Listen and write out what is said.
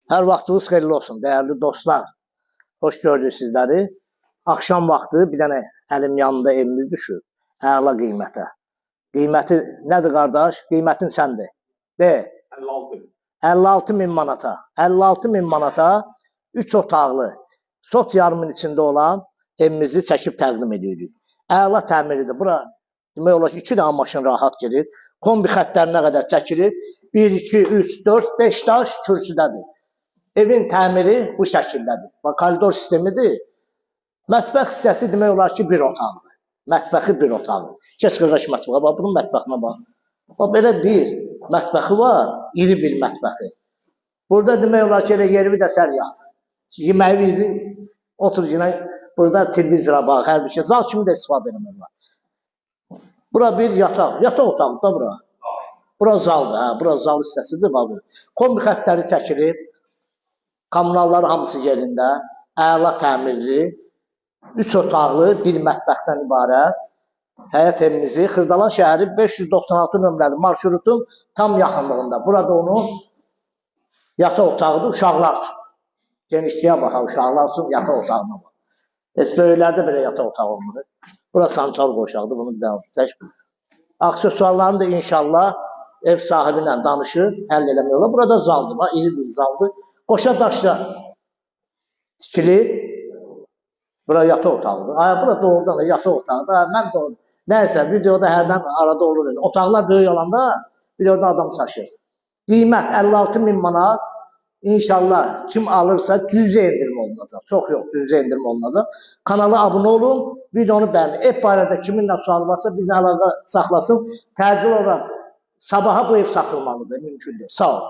Hər vaxtınız xeyirli olsun, dəyərli dostlar. Xoş gördük sizləri. Axşam vaxtı bir dənə əlim yanında evimiz düşür. Əla qiymətə. Qiyməti nədir qardaş? Qiymətin səndir. De. 56. 56 min manata. 56 min manata 3 otaqlı, sot yarımın içində olan evimizi çəkib təqdim edirik. Əla təmiridir. Bura demək olar ki, 2 dənə maşın rahat girir. Kombi xəttlərinə qədər çəkilir. 1, 2, 3, 4, 5 daş kürsüdədir. Evin təmiri bu şəkildədir. Bax, koridor sistemidir. Mətbəx hissəsi demək olar ki, bir otaqdır. Mətbəxi bir otaqdır. Keç qırğaş mətbəxə, bax, bunun mətbəxinə bax. Bax, belə bir mətbəxi var, iri bir mətbəxi. Burada demək olar ki, elə yeri də sər yağ. Yeməyi yedi, otur yine, burada televizora bax, hər bir şey. Zal kimi də istifadə edilmir. Bura bir yataq. Yataq otaqdır da bura. Bura zaldır, hə, bura zal hissəsidir, bax. Kombi xəttləri çəkilir. Kommunalları hamısı yerində, əla təmirli, 3 otaqlı, bir mətbəxdən ibarət həyət evimizi Xırdalan şəhəri 596 nömrəli marşrutun tam yaxınlığında. Burada onun yataq otağıdır uşaqlar üçün. Genişliyə baxa, uşaqlar üçün yataq otağına bax. Heç böyüklərdə belə yataq otağı olmur. Bura sanitar qoşaqdır, bunu bir daha çək. Aksesuarlarını da inşallah ev sahibi ilə danışır, həll eləmək olar. Burada zaldır, bax, iri bir zaldır. Qoşa daşla tikilir. Bura yataq otağıdır. Bura doğrudan da yataq otağıdır. Mən doğru. Nəysə, videoda hərdən arada olur. Otaqlar böyük olanda videoda adam çaşır. Qiymət 56 min manat. İnşallah kim alırsa cüzə endirmə olunacaq. Çox yox, cüzə endirmə olunacaq. Kanala abunə olun, videonu bəyənin. Ev barədə kiminlə sual varsa bizlə əlaqə saxlasın. Təcil olaraq sabaha bu ev satılmalıdır, mümkündür. Sağ ol.